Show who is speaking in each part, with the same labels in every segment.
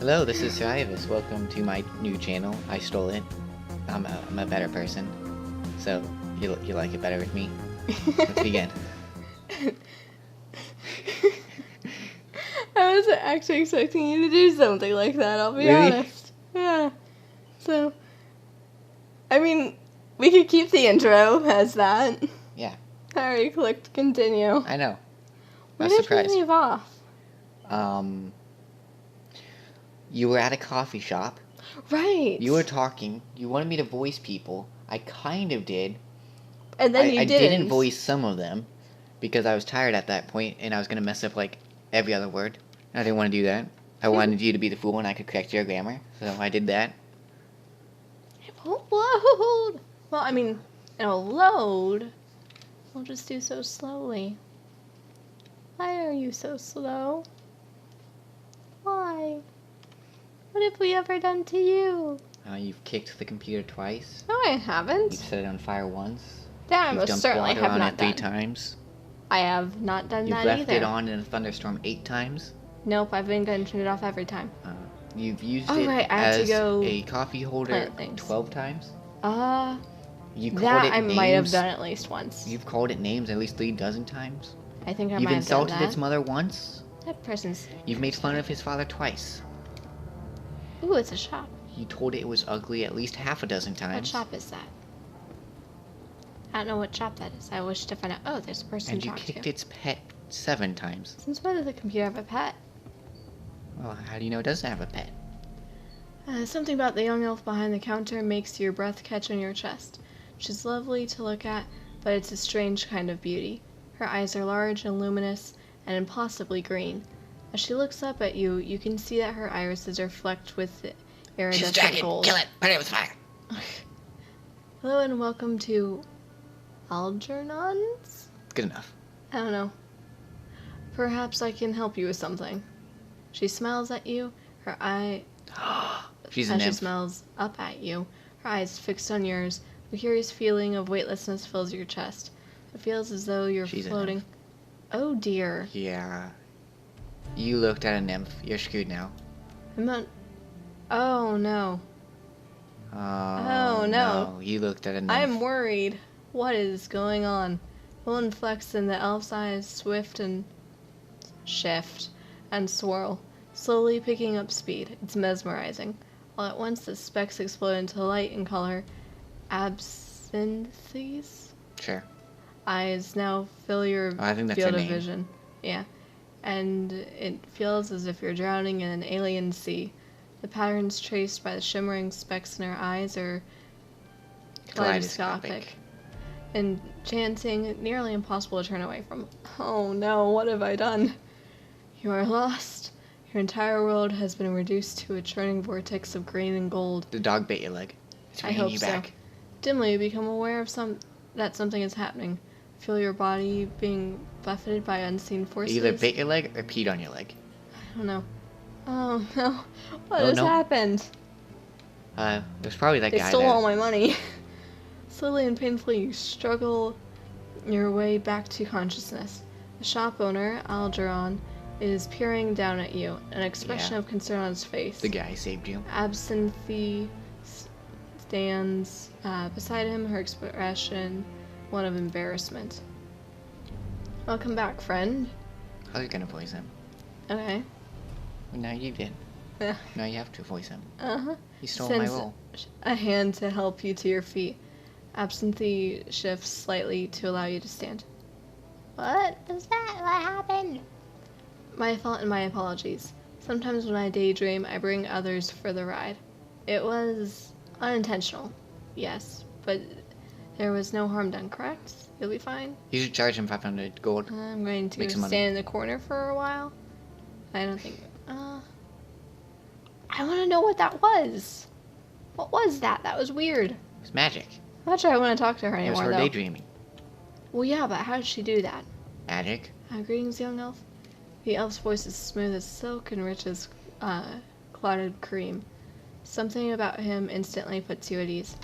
Speaker 1: Hello, this is Cyrus. Welcome to my new channel. I stole it. I'm a better person. So, you like it better with me? Let's begin.
Speaker 2: I wasn't actually expecting you to do something like that, I'll be
Speaker 1: Really?
Speaker 2: honest. Yeah. So, I mean, we could keep the intro as that.
Speaker 1: Yeah.
Speaker 2: I already clicked continue.
Speaker 1: I know. I
Speaker 2: Where
Speaker 1: was
Speaker 2: did we
Speaker 1: surprised.
Speaker 2: leave off?
Speaker 1: You were at a coffee shop.
Speaker 2: Right.
Speaker 1: You were talking. You wanted me to voice people. I kind of did.
Speaker 2: And then
Speaker 1: I
Speaker 2: you didn't.
Speaker 1: didn't voice some of them because I was tired at that point and I was going to mess up like every other word. I didn't want to do that. I wanted you to be the fool and I could correct your grammar. So I did that.
Speaker 2: It won't load. Well, I mean, it'll load. We'll just do so slowly. Why are you so slow? Why? What have we ever done to you?
Speaker 1: You've kicked the computer twice.
Speaker 2: No, I haven't.
Speaker 1: You've set it on fire once.
Speaker 2: That I
Speaker 1: You've
Speaker 2: most
Speaker 1: dumped
Speaker 2: certainly
Speaker 1: water
Speaker 2: have
Speaker 1: on
Speaker 2: not
Speaker 1: it 3
Speaker 2: done.
Speaker 1: times.
Speaker 2: I have not done
Speaker 1: You've
Speaker 2: that
Speaker 1: left
Speaker 2: either.
Speaker 1: it on in a thunderstorm 8 times.
Speaker 2: Nope, I've been going to turn it off every time.
Speaker 1: You've used
Speaker 2: Oh,
Speaker 1: it
Speaker 2: right, I have to
Speaker 1: as
Speaker 2: go
Speaker 1: a coffee holder
Speaker 2: plant things.
Speaker 1: 12 times. You called
Speaker 2: That
Speaker 1: it
Speaker 2: I
Speaker 1: names.
Speaker 2: might have done at least once.
Speaker 1: You've called it names at least 3 dozen times.
Speaker 2: I think I
Speaker 1: You've
Speaker 2: might have done
Speaker 1: insulted
Speaker 2: that.
Speaker 1: its mother once.
Speaker 2: That person's...
Speaker 1: You've made fun of his father twice.
Speaker 2: Ooh, it's a shop.
Speaker 1: You told it was ugly at least half a dozen
Speaker 2: What
Speaker 1: times.
Speaker 2: shop is that? I don't know what shop that is. I wish to find out. Oh, there's a person
Speaker 1: And
Speaker 2: to
Speaker 1: you
Speaker 2: talk
Speaker 1: kicked
Speaker 2: to.
Speaker 1: its pet 7 times.
Speaker 2: Since when did the computer have a pet?
Speaker 1: Well, how do you know it doesn't have a pet?
Speaker 2: Something about the young elf behind the counter makes your breath catch on your chest. She's lovely to look at, but it's a strange kind of beauty. Her eyes are large and luminous and impossibly green. As she looks up at you, you can see that her irises are flecked with iridescent gold.
Speaker 1: Kill it! Put it with fire!
Speaker 2: Hello and welcome to Algernon's?
Speaker 1: Good enough.
Speaker 2: I don't know. Perhaps I can help you with something. She smiles at you, her eye...
Speaker 1: She's a
Speaker 2: As she
Speaker 1: nymph.
Speaker 2: smiles up at you, her eyes fixed on yours, a curious feeling of weightlessness fills your chest. It feels as though you're
Speaker 1: She's a
Speaker 2: floating.
Speaker 1: nymph.
Speaker 2: Oh dear.
Speaker 1: Yeah. You looked at a nymph. You're screwed now.
Speaker 2: I'm not... Oh no.
Speaker 1: Oh,
Speaker 2: no.
Speaker 1: You looked at a nymph.
Speaker 2: I'm worried. What is going on? One flex in the elf's eyes swift and shift and swirl, slowly picking up speed. It's mesmerizing. All at once the specks explode into light and color. Absinthes?
Speaker 1: Sure.
Speaker 2: Eyes now fill your
Speaker 1: I think that's
Speaker 2: field
Speaker 1: her
Speaker 2: of
Speaker 1: name.
Speaker 2: vision. Yeah. And it feels as if you're drowning in an alien sea. The patterns traced by the shimmering specks in her eyes are kaleidoscopic. Enchanting, nearly impossible to turn away from. Oh no, what have I done? You are lost. Your entire world has been reduced to a churning vortex of green and gold.
Speaker 1: The dog bit your leg. It's
Speaker 2: I
Speaker 1: bringing
Speaker 2: hope
Speaker 1: you
Speaker 2: so.
Speaker 1: back.
Speaker 2: Dimly, you become aware of that something is happening. Feel your body being buffeted by unseen forces.
Speaker 1: Either bit your leg or peed on your leg.
Speaker 2: I don't know. Oh no, what
Speaker 1: Oh,
Speaker 2: has
Speaker 1: no.
Speaker 2: happened?
Speaker 1: There's probably that
Speaker 2: They
Speaker 1: guy
Speaker 2: stole
Speaker 1: there.
Speaker 2: all my money. Slowly and painfully, you struggle your way back to consciousness. The shop owner, Algeron, is peering down at you, an expression
Speaker 1: Yeah.
Speaker 2: of concern on his face.
Speaker 1: The guy saved you.
Speaker 2: Absinthe stands beside him, her expression one of embarrassment. Welcome back, friend.
Speaker 1: I was gonna voice him.
Speaker 2: Okay.
Speaker 1: Well, now you did.
Speaker 2: Yeah.
Speaker 1: Now you have to voice him.
Speaker 2: Uh-huh.
Speaker 1: He stole my
Speaker 2: Sends
Speaker 1: role.
Speaker 2: a hand to help you to your feet. Absinthe shifts slightly to allow you to stand. What was that? What happened? My fault and my apologies. Sometimes when I daydream, I bring others for the ride. It was unintentional, yes, but there was no harm done, correct? You'll be fine?
Speaker 1: You should charge him 500 gold.
Speaker 2: I'm going to
Speaker 1: Make some money.
Speaker 2: stand in the corner for a while. I don't think... I want to know what that was. What was that? That was weird.
Speaker 1: It's magic.
Speaker 2: I'm not sure I want to talk to her
Speaker 1: It was
Speaker 2: anymore,
Speaker 1: her
Speaker 2: though.
Speaker 1: daydreaming.
Speaker 2: Well, yeah, but how did she do that?
Speaker 1: Magic.
Speaker 2: Greetings, young elf. The elf's voice is smooth as silk and rich as clotted cream. Something about him instantly puts you at ease.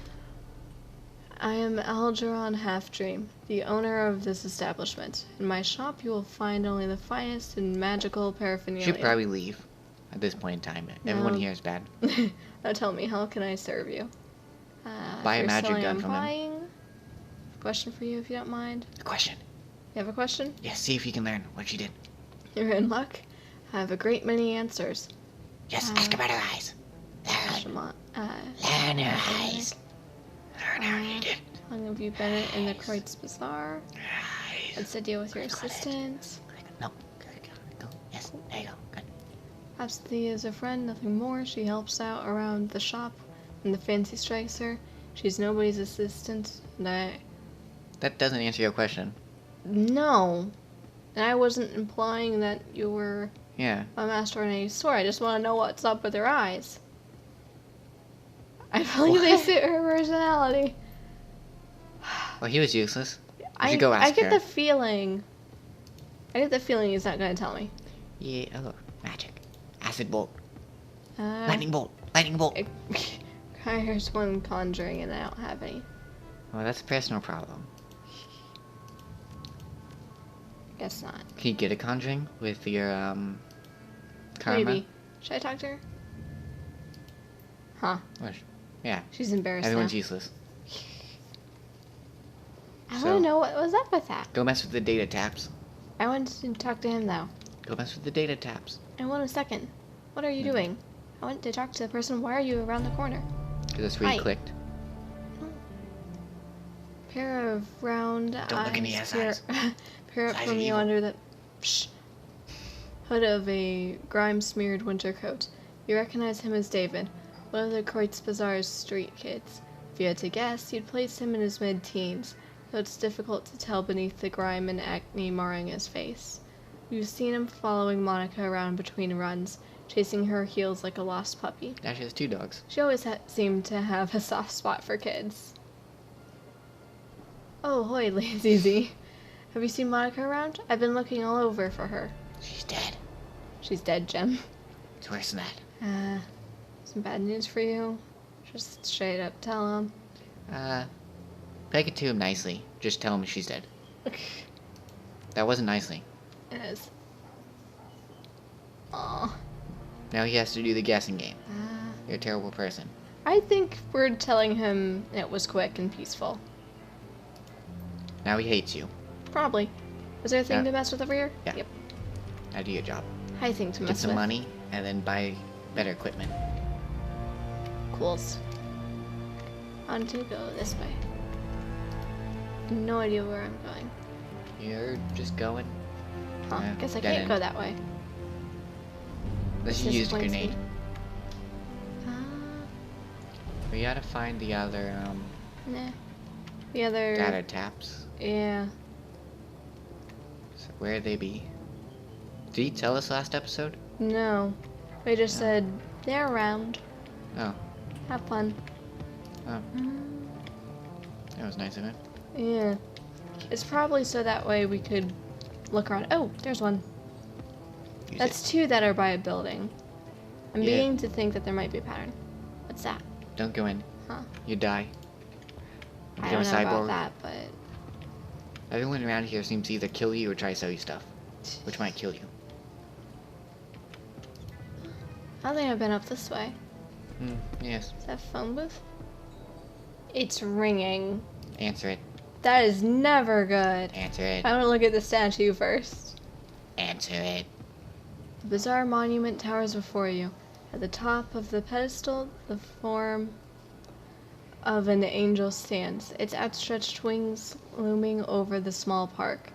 Speaker 2: I am Algeron Halfdream, the owner of this establishment. In my shop you will find only the finest and magical paraphernalia.
Speaker 1: Should probably leave. at this point in time. Everyone
Speaker 2: No.
Speaker 1: here is bad.
Speaker 2: Now tell me, how can I serve you?
Speaker 1: Buy a
Speaker 2: if you're
Speaker 1: magic
Speaker 2: selling,
Speaker 1: gun
Speaker 2: I'm
Speaker 1: from him.
Speaker 2: buying. Question for you, if you don't mind.
Speaker 1: A question.
Speaker 2: You have a question?
Speaker 1: Yes, see if you can learn what she did.
Speaker 2: You're in luck. I have a great many answers.
Speaker 1: Yes, ask about her eyes.
Speaker 2: Shema,
Speaker 1: Learn her eyes. Learn how you did.
Speaker 2: how long have you been in the Kreutz Bazaar?
Speaker 1: Eyes.
Speaker 2: What's the deal with your assistant?
Speaker 1: No. Go. Yes, there you go. Good.
Speaker 2: Absentee is a friend, nothing more. She helps out around the shop when the fancy strikes her. She's nobody's assistant, and
Speaker 1: That doesn't answer your question.
Speaker 2: No. And I wasn't implying that you were
Speaker 1: Yeah.
Speaker 2: a master in any store. I just want to know what's up with her eyes. I feel like they
Speaker 1: What?
Speaker 2: suit her personality.
Speaker 1: Well, he was useless. You should go ask
Speaker 2: I get
Speaker 1: her.
Speaker 2: the feeling. I get the feeling he's not going to tell me.
Speaker 1: Yeah. Oh, magic. Acid bolt.
Speaker 2: Uh,
Speaker 1: Lightning bolt. Lightning bolt.
Speaker 2: Here's one conjuring and I don't have any.
Speaker 1: Well, that's a personal problem.
Speaker 2: Guess not.
Speaker 1: Can you get a conjuring with your karma?
Speaker 2: Maybe. Should I talk to her? Huh.
Speaker 1: Yeah.
Speaker 2: She's embarrassed
Speaker 1: Everyone's
Speaker 2: now.
Speaker 1: useless.
Speaker 2: I
Speaker 1: So-
Speaker 2: want to know what was up with that.
Speaker 1: Go mess with the data taps.
Speaker 2: I want to talk to him though.
Speaker 1: Go mess with the data taps.
Speaker 2: In 1 second. What are you doing? I want to talk to the person. Why are you around the corner?
Speaker 1: Because that's where you
Speaker 2: Hi.
Speaker 1: clicked.
Speaker 2: Pair of round
Speaker 1: Don't look in the
Speaker 2: eyes
Speaker 1: eyes.
Speaker 2: peer up
Speaker 1: Eyes
Speaker 2: from
Speaker 1: are
Speaker 2: you
Speaker 1: evil.
Speaker 2: under the hood of a grime-smeared winter coat. You recognize him as David, one of the Kreutz Bazaar's street kids. If you had to guess, you'd place him in his mid-teens, though it's difficult to tell beneath the grime and acne marring his face. You've seen him following Monica around between runs, chasing her heels like a lost puppy.
Speaker 1: Now she has 2 dogs.
Speaker 2: She always seemed to have a soft spot for kids. Oh, hoy, Lazy Z. Have you seen Monica around? I've been looking all over for her.
Speaker 1: She's dead.
Speaker 2: She's dead, Jem.
Speaker 1: It's worse than that.
Speaker 2: Some bad news for you. Just straight up tell him.
Speaker 1: Break it to him nicely. Just tell him she's dead. That wasn't nicely.
Speaker 2: It is. Aw.
Speaker 1: Now he has to do the guessing game. You're a terrible person.
Speaker 2: I think we're telling him it was quick and peaceful.
Speaker 1: Now he hates you.
Speaker 2: Probably. Was there a thing
Speaker 1: Yeah.
Speaker 2: to mess with over here?
Speaker 1: Yeah.
Speaker 2: Yep.
Speaker 1: Now do your job.
Speaker 2: High thing to
Speaker 1: Get
Speaker 2: mess
Speaker 1: some
Speaker 2: with.
Speaker 1: money and then buy better equipment.
Speaker 2: Cools. On to go this way. No idea where I'm going.
Speaker 1: You're just going.
Speaker 2: Huh?
Speaker 1: Yeah,
Speaker 2: Guess I
Speaker 1: dead
Speaker 2: can't
Speaker 1: end.
Speaker 2: go that way.
Speaker 1: Let's
Speaker 2: This
Speaker 1: use a
Speaker 2: disappoints me.
Speaker 1: grenade. We gotta find the other
Speaker 2: Nah. The other.
Speaker 1: data taps.
Speaker 2: Yeah.
Speaker 1: So where they be? Did he tell us last episode?
Speaker 2: No. They just
Speaker 1: No.
Speaker 2: said they're around.
Speaker 1: Oh,
Speaker 2: Have fun.
Speaker 1: oh, that was nice of him.
Speaker 2: Yeah. It's probably so that way we could look around. Oh, there's one.
Speaker 1: Use
Speaker 2: That's
Speaker 1: it.
Speaker 2: 2 that are by a building. I'm
Speaker 1: Yeah.
Speaker 2: beginning to think that there might be a pattern. What's that?
Speaker 1: Don't go in.
Speaker 2: Huh.
Speaker 1: You die. You
Speaker 2: I
Speaker 1: become
Speaker 2: don't
Speaker 1: a
Speaker 2: know
Speaker 1: cyborg.
Speaker 2: about that, but
Speaker 1: Everyone around here seems to either kill you or try to sell you stuff, which might kill you.
Speaker 2: I don't think I've been up this way.
Speaker 1: Yes.
Speaker 2: Is that a phone booth? It's ringing.
Speaker 1: Answer it.
Speaker 2: That is never good.
Speaker 1: Answer it.
Speaker 2: I want to look at the statue first.
Speaker 1: Answer it.
Speaker 2: The bizarre monument towers before you. At the top of the pedestal, the form of an angel stands, its outstretched wings looming over the small park.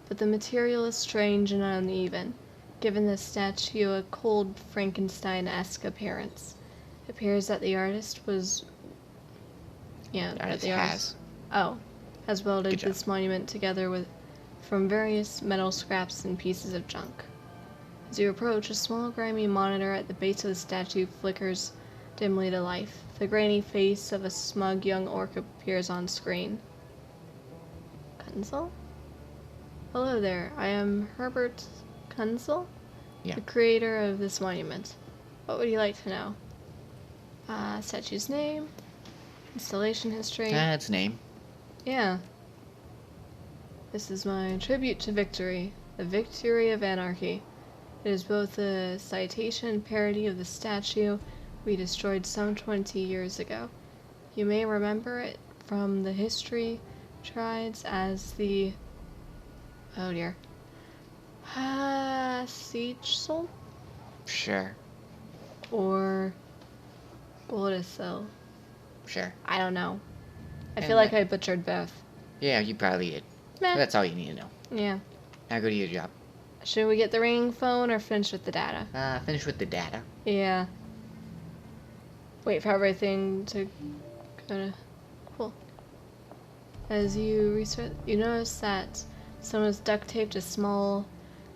Speaker 2: But the material is strange and uneven, giving the statue a cold Frankenstein-esque appearance. It appears that the artist was... Yeah, that the artist... has welded
Speaker 1: Good job.
Speaker 2: this monument together with from various metal scraps and pieces of junk. As you approach, a small grimy monitor at the base of the statue flickers dimly to life. The grainy face of a smug young orc appears on screen. Kunzel? Hello there, I am Herbert Kunzel,
Speaker 1: Yeah.
Speaker 2: the creator of this monument. What would you like to know? Statue's name, installation history.
Speaker 1: That's name.
Speaker 2: Yeah. This is my tribute to victory, the victory of anarchy. It is both a citation and parody of the statue we destroyed some 20 years ago. You may remember it from the history trides as the... oh dear. Siegel?
Speaker 1: Sure.
Speaker 2: Or Goldisel.
Speaker 1: Sure.
Speaker 2: I don't know. I
Speaker 1: And
Speaker 2: feel like I butchered both.
Speaker 1: Yeah, you probably did.
Speaker 2: Meh.
Speaker 1: That's all you need to know.
Speaker 2: Yeah.
Speaker 1: Now go to your job.
Speaker 2: Should we get the ringing phone or finish with the data?
Speaker 1: Finish with the data.
Speaker 2: Yeah. Wait for everything to go to... Cool. As you research, you notice that someone's duct taped a small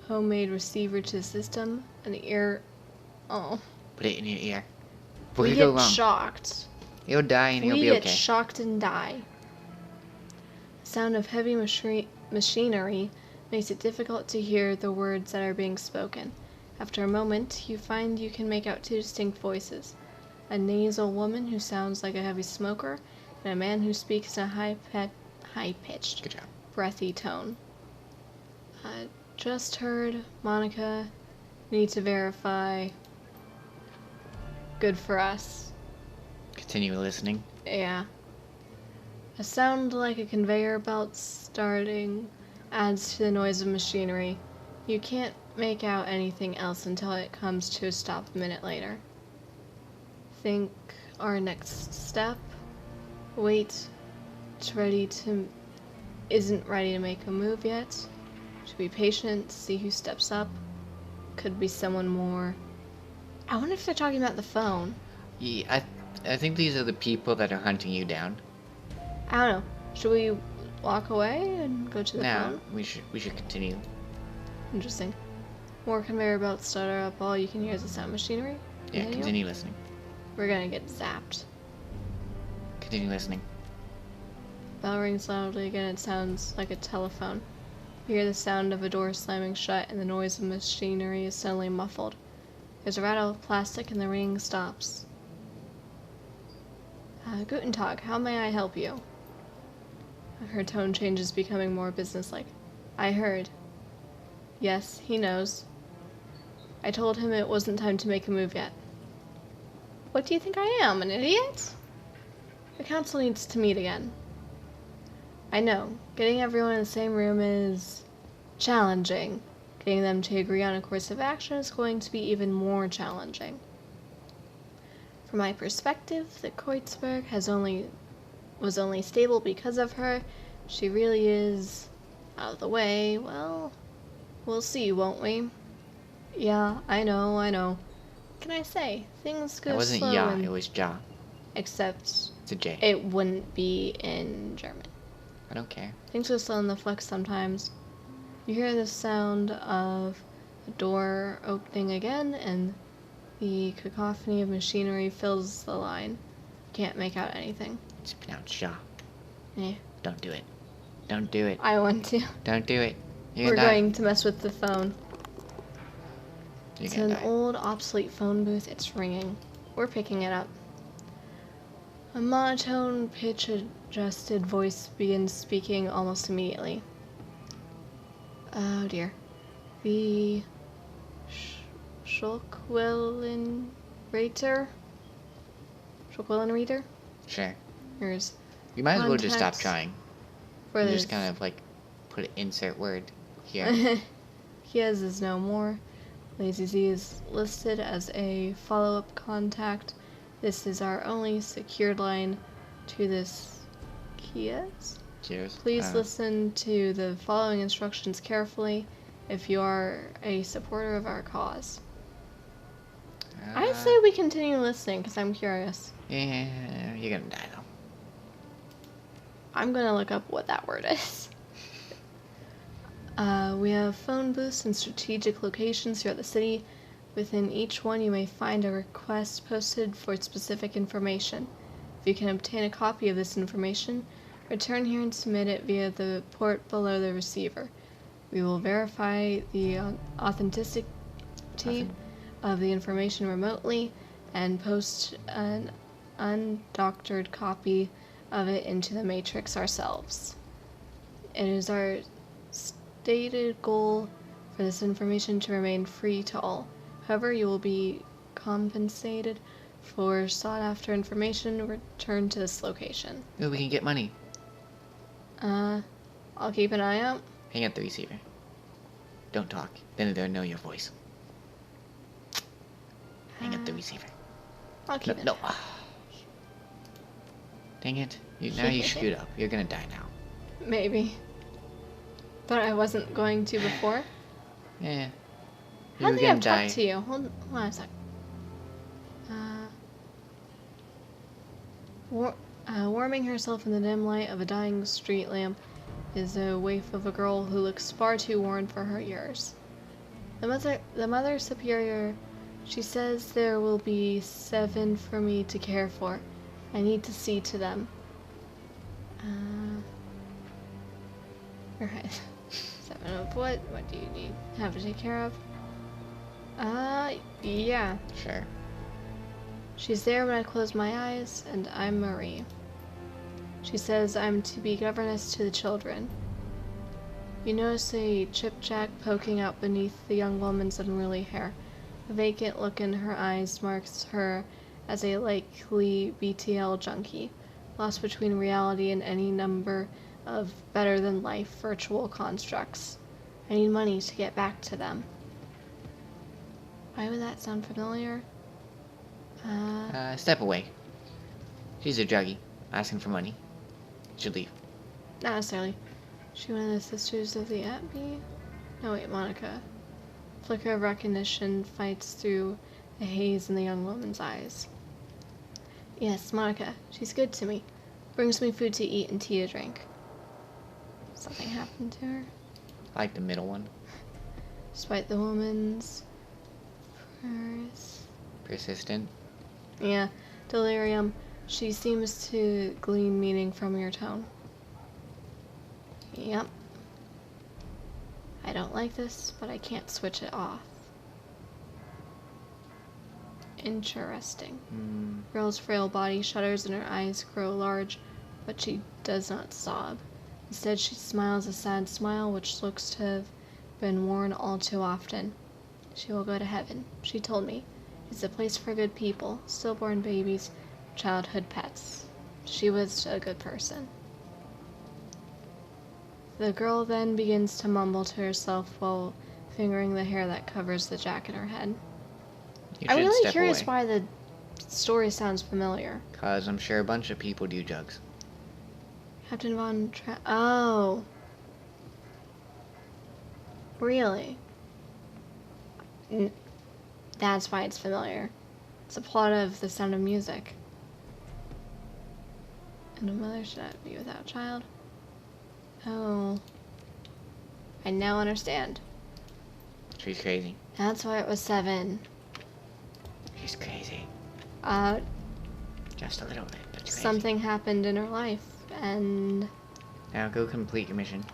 Speaker 2: homemade receiver to the system. An ear... Oh.
Speaker 1: Put it in your ear.
Speaker 2: We
Speaker 1: What could
Speaker 2: get
Speaker 1: go wrong?
Speaker 2: shocked.
Speaker 1: You'll die and you'll
Speaker 2: We
Speaker 1: be
Speaker 2: get
Speaker 1: okay.
Speaker 2: shocked and die. The sound of heavy machinery makes it difficult to hear the words that are being spoken. After a moment, you find you can make out two distinct voices. A nasal woman who sounds like a heavy smoker, and a man who speaks in a high-pitched,
Speaker 1: Good job.
Speaker 2: breathy tone. Just heard, Monica. Need to verify. Good for us.
Speaker 1: Continue listening.
Speaker 2: Yeah. A sound like a conveyor belt starting adds to the noise of machinery. You can't make out anything else until it comes to a stop a minute later. Think our next step. Wait. Isn't ready to make a move yet. Should be patient, see who steps up. Could be someone more. I wonder if they're talking about the phone.
Speaker 1: Yeah, I think these are the people that are hunting you down.
Speaker 2: I don't know. Should we walk away and go to the
Speaker 1: No,
Speaker 2: phone?
Speaker 1: we should continue.
Speaker 2: Interesting. More conveyor belts stutter up. All you can hear is the sound machinery.
Speaker 1: Yeah, continue listening.
Speaker 2: We're gonna get zapped.
Speaker 1: Continue listening.
Speaker 2: Bell rings loudly again. It sounds like a telephone. You hear the sound of a door slamming shut, and the noise of machinery is suddenly muffled. There's a rattle of plastic, and the ringing stops. Guten Tag, how may I help you? Her tone changes, becoming more businesslike. I heard. Yes, he knows. I told him it wasn't time to make a move yet. What do you think I am, an idiot? The council needs to meet again. I know. Getting everyone in the same room is challenging. Getting them to agree on a course of action is going to be even more challenging. From my perspective, the Kreutzberg was only stable because of her. She really is out of the way. Well, we'll see, won't we? Yeah, I know. What can I say? Things go
Speaker 1: It wasn't
Speaker 2: slow
Speaker 1: ja,
Speaker 2: and-
Speaker 1: it was ja.
Speaker 2: Except
Speaker 1: It's a J.
Speaker 2: it wouldn't be in German.
Speaker 1: I don't care.
Speaker 2: Things go slow in the flex sometimes. You hear the sound of a door opening again, and the cacophony of machinery fills the line. You can't make out anything.
Speaker 1: It's pronounced ja.
Speaker 2: Eh.
Speaker 1: Don't do it. Don't do it.
Speaker 2: I want to.
Speaker 1: Don't do it. You're
Speaker 2: We're
Speaker 1: gonna die.
Speaker 2: going to mess with the phone.
Speaker 1: You're
Speaker 2: It's
Speaker 1: gonna
Speaker 2: an
Speaker 1: die.
Speaker 2: old, obsolete phone booth. It's ringing. We're picking it up. A monotone, pitch-adjusted voice begins speaking almost immediately. Oh dear. The Schockwellenreiter? Schockwellenreiter?
Speaker 1: Sure.
Speaker 2: Here's
Speaker 1: You might as well just stop
Speaker 2: Context
Speaker 1: trying.
Speaker 2: for
Speaker 1: You
Speaker 2: this.
Speaker 1: just kind of like put an insert word here.
Speaker 2: He is no more. Lazy Z is listed as a follow-up contact. This is our only secured line to this Kias.
Speaker 1: Cheers.
Speaker 2: Please listen to the following instructions carefully if you are a supporter of our cause. I say we continue listening because I'm curious.
Speaker 1: Yeah, you're gonna die though.
Speaker 2: I'm gonna look up what that word is. We have phone booths in strategic locations throughout the city. Within each one, you may find a request posted for specific information. If you can obtain a copy of this information, return here and submit it via the port below the receiver. We will verify the authenticity of the information remotely and post an undoctored copy of it into the matrix ourselves. It is our stated goal for this information to remain free to all. However, you will be compensated for sought-after information returned to this location.
Speaker 1: Ooh, we can get money.
Speaker 2: I'll keep an eye out.
Speaker 1: Hang up the receiver. Don't talk. Then they'll know your voice. Hang up the receiver.
Speaker 2: I'll keep it.
Speaker 1: No. Dang it. Now you screwed up. You're gonna die now.
Speaker 2: Maybe. But I wasn't going to before.
Speaker 1: Yeah.
Speaker 2: How did I talk to you? Hold on a sec. Warming herself in the dim light of a dying street lamp is a waif of a girl who looks far too worn for her years. The mother superior, she says there will be 7 for me to care for. I need to see to them. Alright. 7 of what? What do you need? Have to take care of? Yeah.
Speaker 1: Sure.
Speaker 2: She's there when I close my eyes, and I'm Marie. She says I'm to be governess to the children. You notice a chip-jack poking out beneath the young woman's unruly hair. A vacant look in her eyes marks her as a likely BTL junkie, lost between reality and any number of better-than-life virtual constructs. I need money to get back to them. Why would that sound familiar?
Speaker 1: Step away. She's a druggie, asking for money. Should leave.
Speaker 2: Not necessarily. She one of the sisters of the Abbey? No, wait, Monica. Flicker of recognition fights through a haze in the young woman's eyes. Yes, Monica. She's good to me. Brings me food to eat and tea to drink. Something happened to her?
Speaker 1: I like the middle one.
Speaker 2: Despite the woman's
Speaker 1: Persistent.
Speaker 2: Yeah, delirium. She seems to glean meaning from your tone. Yep. I don't like this, but I can't switch it off. Interesting. Girl's frail body shudders and her eyes grow large, but she does not sob. Instead, she smiles a sad smile which looks to have been worn all too often. She will go to heaven, she told me. It's a place for good people, stillborn babies, childhood pets. She was a good person. The girl then begins to mumble to herself while fingering the hair that covers the jack in her head. I'm really curious why the story sounds familiar.
Speaker 1: 'Cause I'm sure a bunch of people do drugs.
Speaker 2: Captain Von Oh. Really? That's why it's familiar. It's a plot of The Sound of Music. And a mother should not be without child. Oh. I now understand.
Speaker 1: She's crazy.
Speaker 2: That's why it was 7.
Speaker 1: She's crazy. Just a little bit, but she's crazy.
Speaker 2: Something happened in her life, and...
Speaker 1: Now go complete your mission.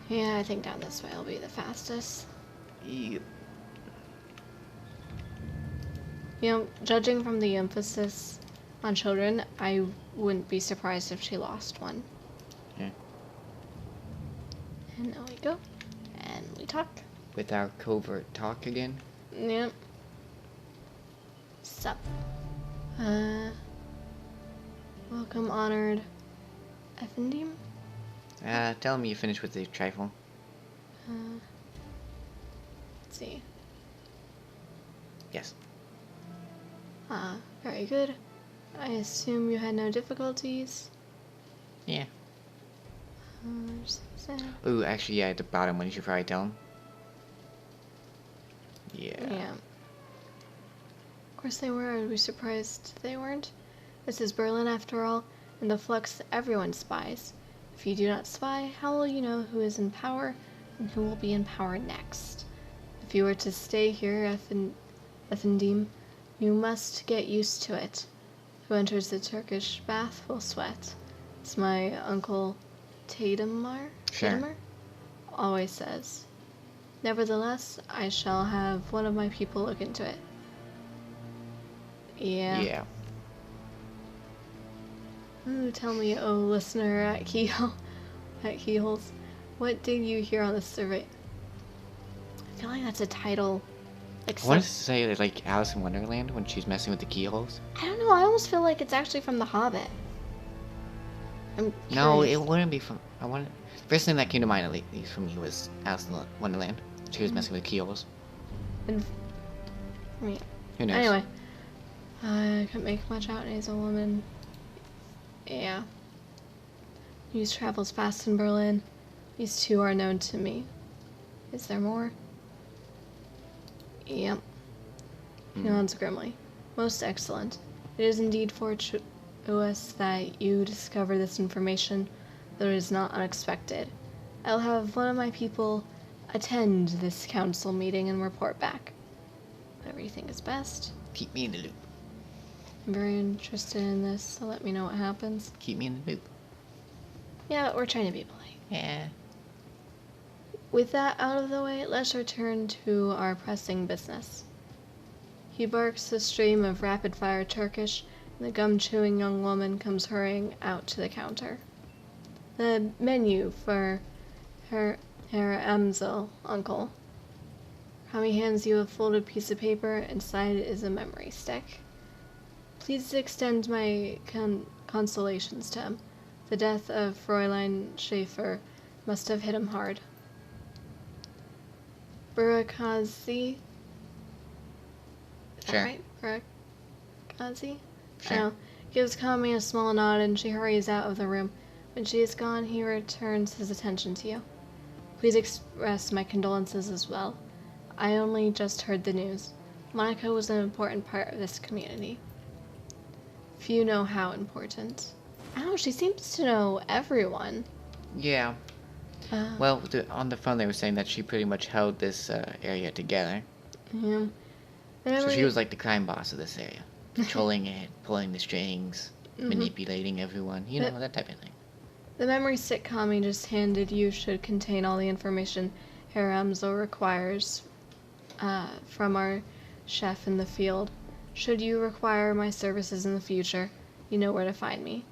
Speaker 2: Yeah, I think down this way will be the fastest.
Speaker 1: Yep.
Speaker 2: You know, judging from the emphasis on children, I wouldn't be surprised if she lost one.
Speaker 1: Yeah.
Speaker 2: And now we go. And we talk.
Speaker 1: With our covert talk again?
Speaker 2: Yep. Sup. Welcome, honored Effendim?
Speaker 1: Tell me you finished with the trifle.
Speaker 2: Let's see.
Speaker 1: Yes.
Speaker 2: Very good. I assume you had no difficulties?
Speaker 1: Yeah. Ooh, actually, yeah, at the bottom one, you should probably tell him. Yeah.
Speaker 2: Yeah. Of course they were. I'd be surprised they weren't. This is Berlin after all, and the flux everyone spies. If you do not spy, how will you know who is in power and who will be in power next? If you were to stay here, Effendim, you must get used to it. Who enters the Turkish bath will sweat. It's my uncle Tadamar?
Speaker 1: Sure.
Speaker 2: Tadamar? Always says. Nevertheless, I shall have one of my people look into it. Yeah.
Speaker 1: Yeah.
Speaker 2: Ooh, tell me, oh listener at Keyholes, what did you hear on the survey? feel like that's a title. Like
Speaker 1: I wanted to say that, like Alice in Wonderland when she's messing with the keyholes.
Speaker 2: I don't know. I almost feel like it's actually from The Hobbit. I'm
Speaker 1: No,
Speaker 2: curious.
Speaker 1: it wouldn't be from. I wanted. First thing that came to mind, at least from me, was Alice in Wonderland. She was messing with keyholes.
Speaker 2: And, I mean,
Speaker 1: Who knows?
Speaker 2: anyway, I couldn't make much out. He's a woman. Yeah. News travels fast in Berlin. These two are known to me. Is there more? Yep. He nods grimly. Most excellent. It is indeed fortuitous that you discover this information, though it is not unexpected. I'll have one of my people attend this council meeting and report back. Whatever you think is best.
Speaker 1: Keep me in the loop.
Speaker 2: I'm very interested in this, so let me know what happens.
Speaker 1: Keep me in the loop.
Speaker 2: Yeah, but we're trying to be polite.
Speaker 1: Yeah.
Speaker 2: With that out of the way, let's return to our pressing business. He barks a stream of rapid-fire Turkish, and the gum-chewing young woman comes hurrying out to the counter. The menu for Herr Amsel, uncle. Kami hands you a folded piece of paper. Inside is a memory stick. Please extend my consolations to him. The death of Fräulein Schaefer must have hit him hard. Burakazi? Is that
Speaker 1: Sure.
Speaker 2: right? Burakazi?
Speaker 1: Sure.
Speaker 2: I know. Gives Kami a small nod and she hurries out of the room. When she is gone, he returns his attention to you. Please express my condolences as well. I only just heard the news. Monica was an important part of this community. Few know how important. I don't know, she seems to know everyone.
Speaker 1: Yeah. Well, on the phone they were saying that she pretty much held this area together.
Speaker 2: Yeah.
Speaker 1: So she was like the crime boss of this area. Controlling it, pulling the strings, manipulating everyone. You know, that type of thing.
Speaker 2: The memory stick Kami just handed you should contain all the information Herr Amsel requires from our chef in the field. Should you require my services in the future, you know where to find me.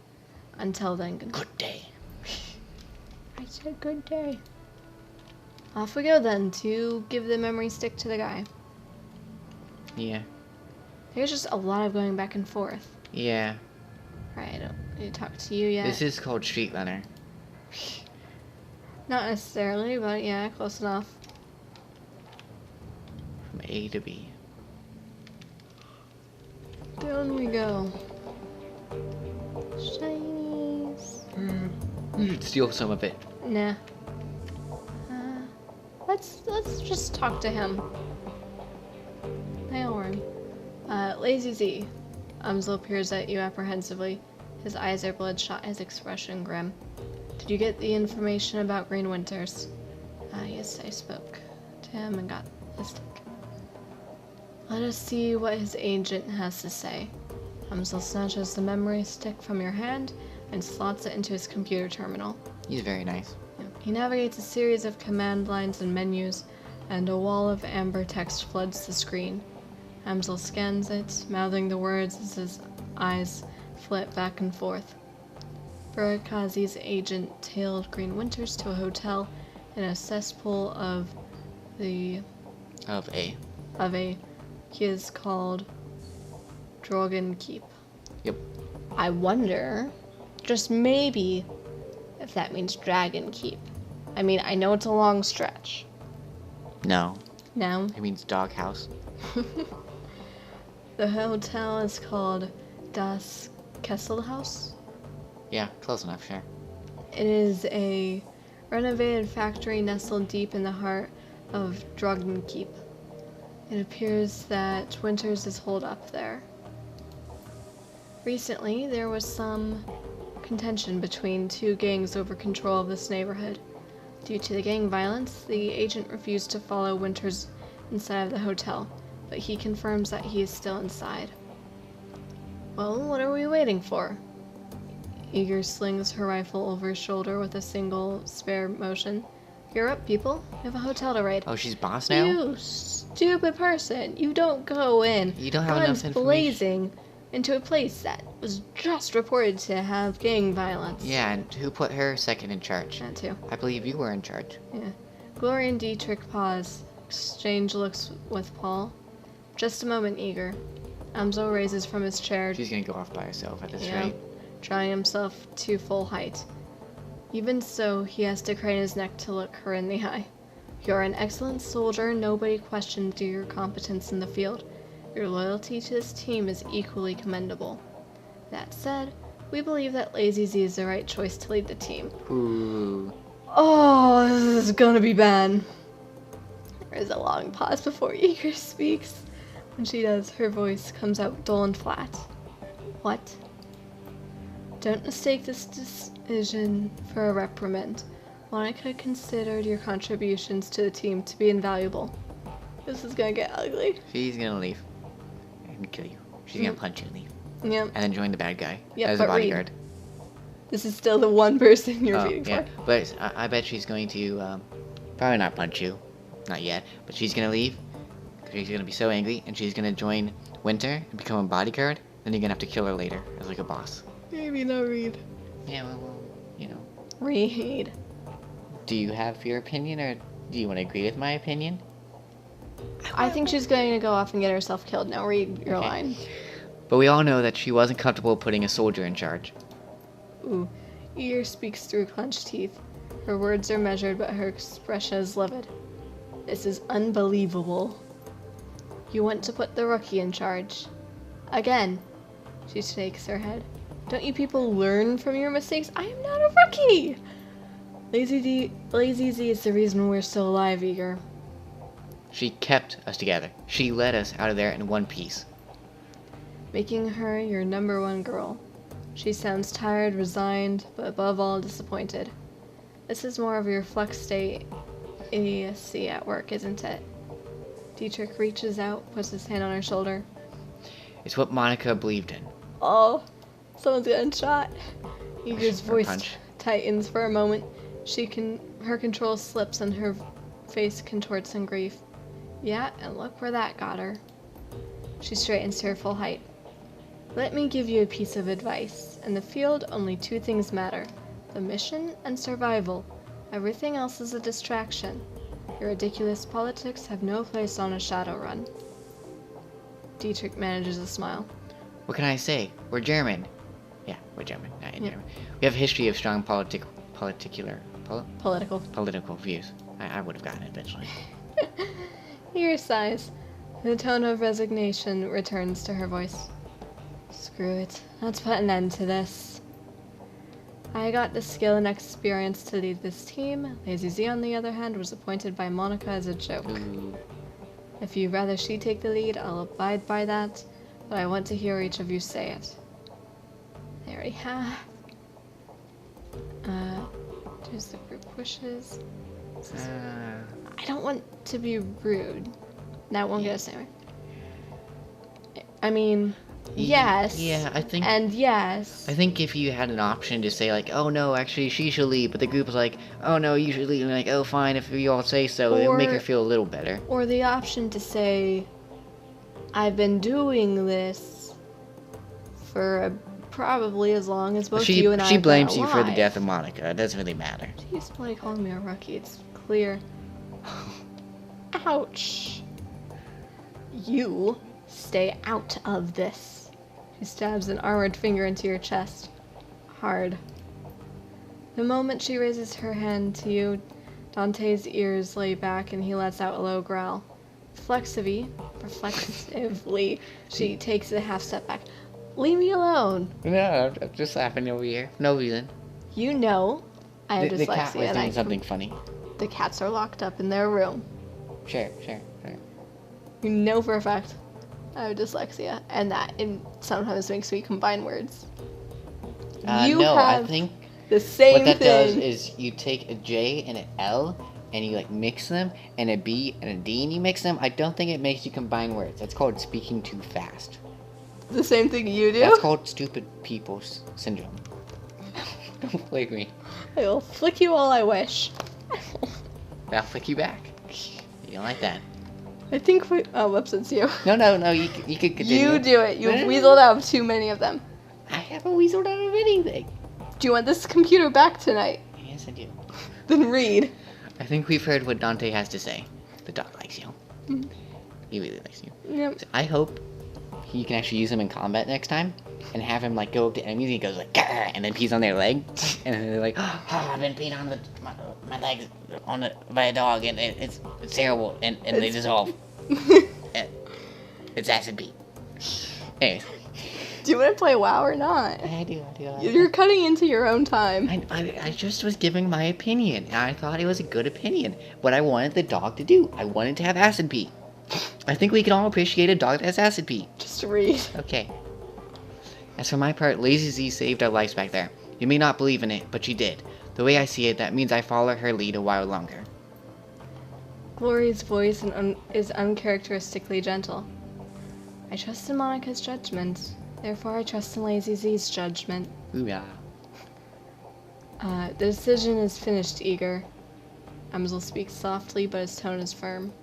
Speaker 2: Until then,
Speaker 1: Good day.
Speaker 2: I said good day. Off we go then to give the memory stick to the guy.
Speaker 1: Yeah.
Speaker 2: There's just a lot of going back and forth.
Speaker 1: Yeah.
Speaker 2: Right, I don't need to talk to you yet.
Speaker 1: This is called Street Runner.
Speaker 2: Not necessarily, but yeah, close enough.
Speaker 1: From A to B.
Speaker 2: Down we go. Shinies.
Speaker 1: You should steal some of it.
Speaker 2: Nah. Let's just talk to him. Hey, Oren. Lazy Z. Amsel peers at you apprehensively. His eyes are bloodshot, his expression grim. Did you get the information about Green Winters? Yes, I spoke to him and got the stick. Let us see what his agent has to say. Amsel snatches the memory stick from your hand and slots it into his computer terminal.
Speaker 1: He's very nice.
Speaker 2: He navigates a series of command lines and menus, and a wall of amber text floods the screen. Amsel scans it, mouthing the words as his eyes flit back and forth. Burakazi's agent tailed Green Winters to a hotel in a cesspool of a he is called Drogen Keep.
Speaker 1: Yep.
Speaker 2: I wonder, just maybe, if that means Dragon Keep. I mean, I know it's a long stretch.
Speaker 1: No.
Speaker 2: No?
Speaker 1: It means doghouse.
Speaker 2: The hotel is called Das Kesselhaus.
Speaker 1: Yeah, close enough, sure.
Speaker 2: It is a renovated factory nestled deep in the heart of Drogen Keep. It appears that Winters is holed up there. Recently, there was some contention between two gangs over control of this neighborhood. Due to the gang violence, the agent refused to follow Winters inside of the hotel, but he confirms that he is still inside. Well, what are we waiting for? Eager slings her rifle over his shoulder with a single spare motion. You're up, people. We have a hotel to raid.
Speaker 1: Oh, she's boss now?
Speaker 2: You stupid person. You don't go in.
Speaker 1: You don't have
Speaker 2: guns
Speaker 1: enough information.
Speaker 2: blazing into a place that was just reported to have gang violence.
Speaker 1: Yeah, and who put her second in charge?
Speaker 2: That too.
Speaker 1: I believe you were in charge.
Speaker 2: Yeah. Gloria and Dietrich pause, exchange looks with Paul. Just a moment, eager. Amzo raises from his chair.
Speaker 1: She's gonna go off by herself at this
Speaker 2: Yeah,
Speaker 1: rate.
Speaker 2: drawing himself to full height. Even so, he has to crane his neck to look her in the eye. You're an excellent soldier. Nobody questioned your competence in the field. Your loyalty to this team is equally commendable. That said, we believe that Lazy Z is the right choice to lead the team.
Speaker 1: Ooh.
Speaker 2: Oh, this is gonna be bad. There is a long pause before Eager speaks. When she does, her voice comes out dull and flat. What? Don't mistake this decision for a reprimand. Monica considered your contributions to the team to be invaluable. This is gonna get ugly.
Speaker 1: She's gonna leave and kill you. She's gonna punch you and leave.
Speaker 2: Yep.
Speaker 1: And then join the bad guy
Speaker 2: Yep,
Speaker 1: as a
Speaker 2: but
Speaker 1: bodyguard.
Speaker 2: Reed, this is still the one person you're rooting
Speaker 1: yeah.
Speaker 2: for.
Speaker 1: But I bet she's going to probably not punch you. Not yet. But she's gonna leave. Because she's gonna be so angry. And she's gonna join Winter and become a bodyguard. Then you're gonna have to kill her later as like a boss.
Speaker 2: Maybe not Reed.
Speaker 1: Yeah, well, you know.
Speaker 2: Reed.
Speaker 1: Do you have your opinion, or do you want to agree with my opinion?
Speaker 2: I think she's going to go off and get herself killed. Now read your line.
Speaker 1: But we all know that she wasn't comfortable putting a soldier in charge.
Speaker 2: Ooh. Ear speaks through clenched teeth. Her words are measured, but her expression is livid. This is unbelievable. You want to put the rookie in charge. Again. She shakes her head. Don't you people learn from your mistakes? I am not a rookie! Lazy Z is the reason we're still alive, Eager.
Speaker 1: She kept us together. She led us out of there in one piece.
Speaker 2: Making her your number one girl. She sounds tired, resigned, but above all disappointed. This is more of your flex state idiocy at work, isn't it? Dietrich reaches out, puts his hand on her shoulder.
Speaker 1: It's what Monica believed in.
Speaker 2: Oh, someone's getting shot. Eager's
Speaker 1: Or
Speaker 2: voice
Speaker 1: punch.
Speaker 2: tightens for a moment. Her control slips and her face contorts in grief. Yeah, and look where that got her. She straightens to her full height. Let me give you a piece of advice. In the field, only two things matter. The mission and survival. Everything else is a distraction. Your ridiculous politics have no place on a Shadowrun. Dietrich manages a smile.
Speaker 1: What can I say? We're German. Yeah, we're German, not in German. We have a history of strong political views. I would have gotten it eventually.
Speaker 2: Ear sighs. The tone of resignation returns to her voice. Screw it. Let's put an end to this. I got the skill and experience to lead this team. Lazy Z, on the other hand, was appointed by Monica as a joke.
Speaker 1: Ooh.
Speaker 2: If you'd rather she take the lead, I'll abide by that, but I want to hear each of you say it. There we have. There's the group wishes. I don't want to be rude. That won't get us anywhere. I mean, yes.
Speaker 1: Yeah, I think.
Speaker 2: And yes.
Speaker 1: I think if you had an option to say like, oh no, actually she should leave, but the group was like, oh no, you should leave, and like, oh fine, if you all say so, it would make her feel a little better.
Speaker 2: Or the option to say, I've been doing this for probably as long as both you and I.
Speaker 1: She blames
Speaker 2: been
Speaker 1: you for the
Speaker 2: alive.
Speaker 1: death of Monica. It doesn't really matter.
Speaker 2: She's probably calling me a rookie. It's clear. Ouch. You stay out of this. She stabs an armored finger into your chest. Hard. The moment she raises her hand to you, Dante's ears lay back and he lets out a low growl. Reflexively, she takes a half step back. Leave me alone.
Speaker 1: No, I'm just laughing over here. No reason.
Speaker 2: You know I have
Speaker 1: The
Speaker 2: dyslexia.
Speaker 1: cat was
Speaker 2: and
Speaker 1: doing something funny.
Speaker 2: The cats are locked up in their room.
Speaker 1: Sure.
Speaker 2: You know for a fact I have dyslexia, and that it sometimes makes me combine words. You
Speaker 1: no,
Speaker 2: have
Speaker 1: I think
Speaker 2: the same
Speaker 1: what that does
Speaker 2: thing.
Speaker 1: is you take a J and an L and you like mix them, and a B and a D and you mix them. I don't think it makes you combine words. That's called speaking too fast.
Speaker 2: The same thing you do?
Speaker 1: That's called stupid people's syndrome. Don't flick me.
Speaker 2: I will flick you all I wish.
Speaker 1: I'll flick you back. You don't like that.
Speaker 2: I think whoops, it's you.
Speaker 1: No, you could continue.
Speaker 2: You do it. You've weaseled out of too many of them.
Speaker 1: I haven't weaseled out of anything.
Speaker 2: Do you want this computer back tonight?
Speaker 1: Yes, I do.
Speaker 2: Then read.
Speaker 1: I think we've heard what Dante has to say. The dog likes you.
Speaker 2: Mhm.
Speaker 1: He really likes you.
Speaker 2: Yep.
Speaker 1: So I hope you can actually use him in combat next time, and have him like go up to enemies and he goes like, "Grr," and then pees on their leg, and then they're like, "Oh, I've been peed on my legs by a dog, and it's terrible," and they dissolve. It's acid pee. Anyways.
Speaker 2: Do you want to play WoW or not?
Speaker 1: I do.
Speaker 2: You're cutting into your own time.
Speaker 1: I just was giving my opinion, and I thought it was a good opinion. What I wanted the dog to do. I wanted to have acid pee. I think we can all appreciate a dog that has acid pee.
Speaker 2: Just read.
Speaker 1: Okay. As for my part, Lazy Z saved our lives back there. You may not believe in it, but she did. The way I see it, that means I follow her lead a while longer.
Speaker 2: Glory's voice is uncharacteristically gentle. I trust in Monica's judgment. Therefore, I trust in Lazy Z's judgment.
Speaker 1: Ooh, yeah.
Speaker 2: The decision is finished, Eager. Amsel speaks softly, but his tone is firm.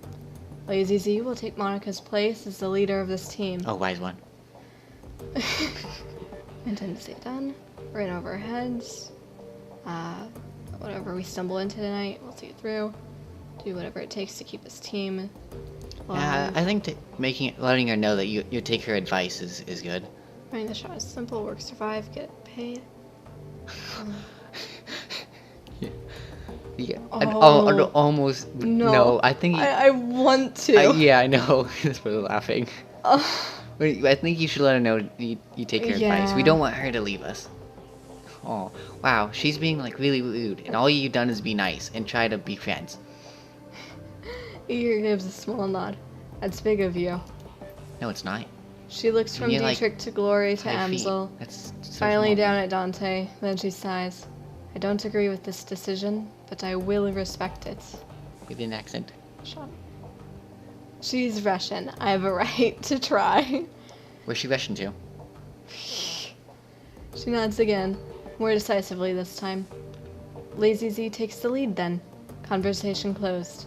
Speaker 2: Lazy Z will take Monica's place as the leader of this team.
Speaker 1: Oh, wise one.
Speaker 2: Intend to stay done. Right over our heads. Whatever we stumble into tonight, we'll see it through. Do whatever it takes to keep this team.
Speaker 1: Yeah, I think letting her know that you take her advice is good.
Speaker 2: Running the shot is simple. Work, survive, get paid.
Speaker 1: Yeah.
Speaker 2: Oh.
Speaker 1: Almost.
Speaker 2: No.
Speaker 1: No, I think.
Speaker 2: I want to.
Speaker 1: Yeah, I know. That's why I'm laughing. I think you should let her know you take her advice. We don't want her to leave us. Oh, wow. She's being like really rude, and all you've done is be nice and try to be friends.
Speaker 2: Eager gives a small nod. That's big of you.
Speaker 1: No, it's not.
Speaker 2: She looks from Dietrich to Glory to
Speaker 1: 5 feet.
Speaker 2: Amsel,
Speaker 1: That's so
Speaker 2: finally
Speaker 1: small.
Speaker 2: down at Dante. Then she sighs. I don't agree with this decision, but I will respect it.
Speaker 1: With an accent.
Speaker 2: Shut up. She's Russian. I have a right to try.
Speaker 1: Where's she rushing to?
Speaker 2: She nods again, more decisively this time. Lazy Z takes the lead then. Conversation closed.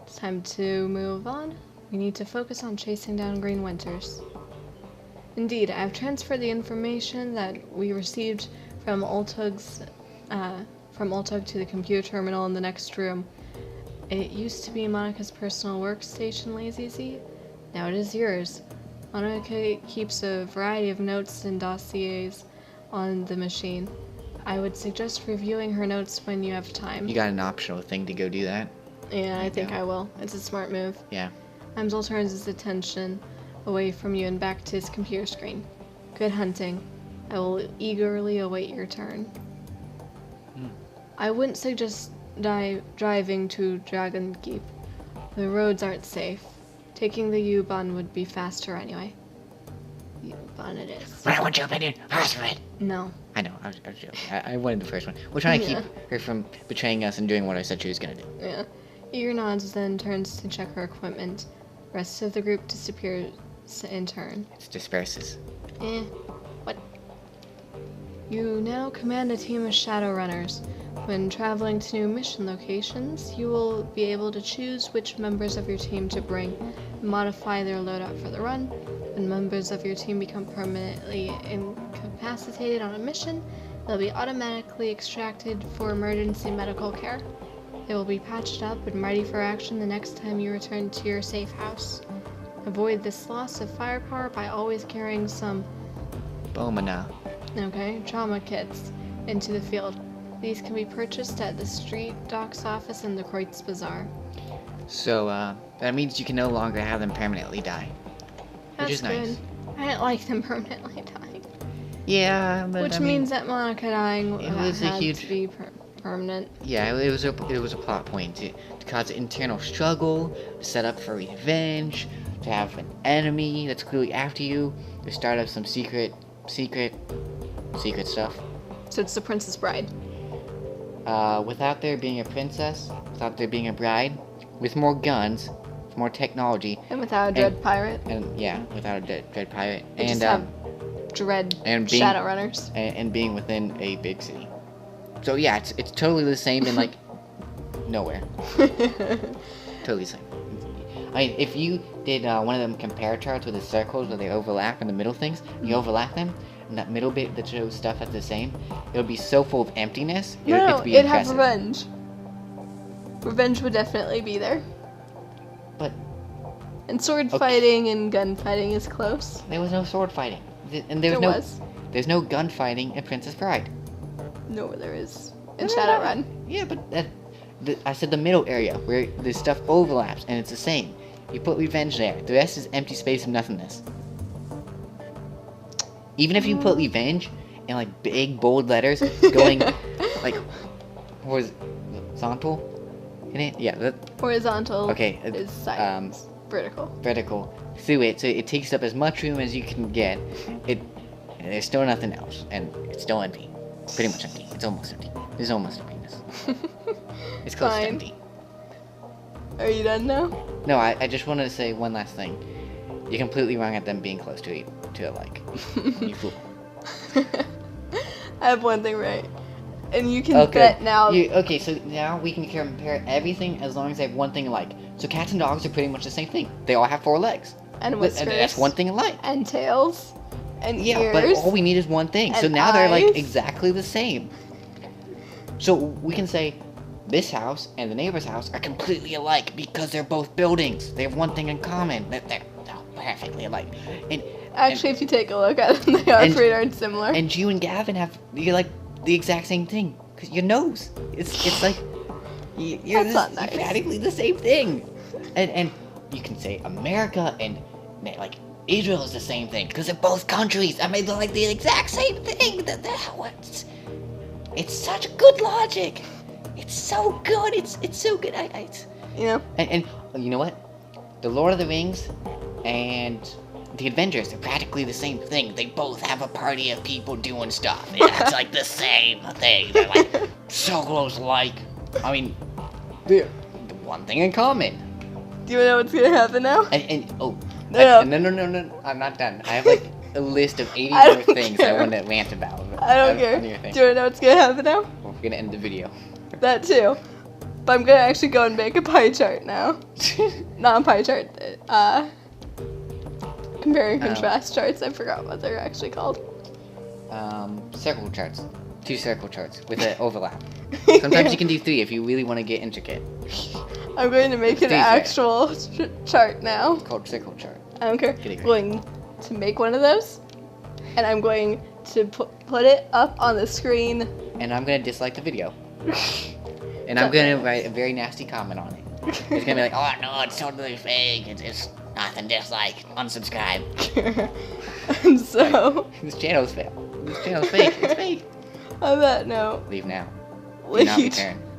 Speaker 2: It's time to move on. We need to focus on chasing down Green Winters. Indeed, I've transferred the information that we received from Oltug to the computer terminal in the next room. It used to be Monica's personal workstation, Lazy Z. Now it is yours. Monica keeps a variety of notes and dossiers on the machine. I would suggest reviewing her notes when you have time.
Speaker 1: You got an optional thing to go do that?
Speaker 2: Yeah, I think I will. It's a smart move.
Speaker 1: Yeah.
Speaker 2: Amsel turns his attention away from you and back to his computer screen. Good hunting. I will eagerly await your turn. I wouldn't suggest driving to Dragon Keep. The roads aren't safe. Taking the U-Bahn would be faster anyway. U-Bahn it is.
Speaker 1: But I want your opinion. Ask for it.
Speaker 2: No.
Speaker 1: I know. I was joking. I wanted the first one. We're trying to keep her from betraying us and doing what I said she was going to do.
Speaker 2: Yeah. Eager nods, then turns to check her equipment. Rest of the group disappears in turn.
Speaker 1: It disperses.
Speaker 2: What? You now command a team of Shadowrunners. When traveling to new mission locations, you will be able to choose which members of your team to bring and modify their loadout for the run. When members of your team become permanently incapacitated on a mission, they'll be automatically extracted for emergency medical care. They will be patched up and ready for action the next time you return to your safe house. Avoid this loss of firepower by always carrying some trauma kits into the field. These can be purchased at the Street Doc's office in the Kreutz Bazaar.
Speaker 1: So, that means you can no longer have them permanently die.
Speaker 2: That's
Speaker 1: which is
Speaker 2: good.
Speaker 1: nice.
Speaker 2: I didn't like them permanently dying.
Speaker 1: Yeah, but
Speaker 2: Which means that Monica dying
Speaker 1: was a
Speaker 2: had
Speaker 1: huge-
Speaker 2: to be permanent.
Speaker 1: Yeah, it was a plot point to cause internal struggle, to set up for revenge, to have an enemy that's clearly after you, to start up some secret stuff.
Speaker 2: So it's the Princess Bride.
Speaker 1: Without there being a princess, without there being a bride, with more guns, with more technology,
Speaker 2: And without a Dread Pirate.
Speaker 1: and yeah, without a dread pirate,
Speaker 2: They
Speaker 1: and
Speaker 2: just have Dread
Speaker 1: and being-
Speaker 2: Shadowrunners.
Speaker 1: and being within a big city. So yeah, it's totally the same in like nowhere. Totally the same. I mean, if you did one of them compare charts with the circles where they overlap in the middle things, you overlap them, and that middle bit that shows stuff that's the same, it would be so full of emptiness.
Speaker 2: No,
Speaker 1: It'd be
Speaker 2: it'd have
Speaker 1: impressive.
Speaker 2: revenge. Revenge would definitely be there. And sword fighting and gunfighting is close.
Speaker 1: There was no sword fighting. And
Speaker 2: There was.
Speaker 1: There's no gunfighting in Princess Bride.
Speaker 2: No, there is. In Shadowrun.
Speaker 1: Yeah, but I said the middle area where the stuff overlaps and it's the same. You put revenge there. The rest is empty space and nothingness. Even if you put revenge in like big bold letters going like horizontal in it, yeah.
Speaker 2: Horizontal.
Speaker 1: Okay.
Speaker 2: Is side. Vertical.
Speaker 1: Vertical through it, so it takes up as much room as you can get. There's still nothing else, and it's still empty. Pretty much empty. It's almost empty. There's almost emptiness. It's close to empty.
Speaker 2: Are you done now?
Speaker 1: No, I just wanted to say one last thing. You're completely wrong at them being close to it, like. You fool.
Speaker 2: I have one thing right. And you can bet now.
Speaker 1: Okay, so now we can compare everything as long as they have one thing alike. So cats and dogs are pretty much the same thing. They all have 4 legs.
Speaker 2: And whiskers.
Speaker 1: And that's one thing alike.
Speaker 2: And tails. And
Speaker 1: yeah,
Speaker 2: ears.
Speaker 1: but all we need is one thing. So now they're like exactly the same. So we can say this house and the neighbor's house are completely alike because they're both buildings. They have one thing in common. They're perfectly alike. And
Speaker 2: actually, if you take a look at them, they are pretty darn similar.
Speaker 1: And you and Gavin you're like the exact same thing. Cause your nose. It's like you're practically the same thing. And you can say America and like Israel is the same thing because they're both countries. I mean, they're like the exact same thing. It's such good logic. It's so good. It's so good.
Speaker 2: Yeah.
Speaker 1: And you know what? The Lord of the Rings and the Avengers are practically the same thing. They both have a party of people doing stuff. It's like the same thing. They're like so close alike. I mean, they're the one thing in common.
Speaker 2: Do you know what's gonna happen now?
Speaker 1: No, I'm not done. I have like a list of 80 more things I want to rant about.
Speaker 2: I don't care. Do you want to know what's gonna happen now?
Speaker 1: We're gonna end the video.
Speaker 2: That too. But I'm gonna actually go and make a pie chart now. Not a pie chart. Compare and contrast charts. I forgot what they're actually called.
Speaker 1: Circle charts. 2 circle charts with an overlap. Sometimes you can do 3 if you really want to get intricate.
Speaker 2: I'm going to make an actual chart now.
Speaker 1: It's called circle chart.
Speaker 2: I don't care. I'm going to make one of those, and I'm going to put it up on the screen.
Speaker 1: And I'm going to dislike the video. And I'm going to write a very nasty comment on it. It's going to be like, oh no, it's totally fake. It's nothing, dislike, unsubscribe.
Speaker 2: And so...
Speaker 1: This channel's fake. This channel's fake. It's fake.
Speaker 2: On that note...
Speaker 1: Leave now.
Speaker 2: Letros.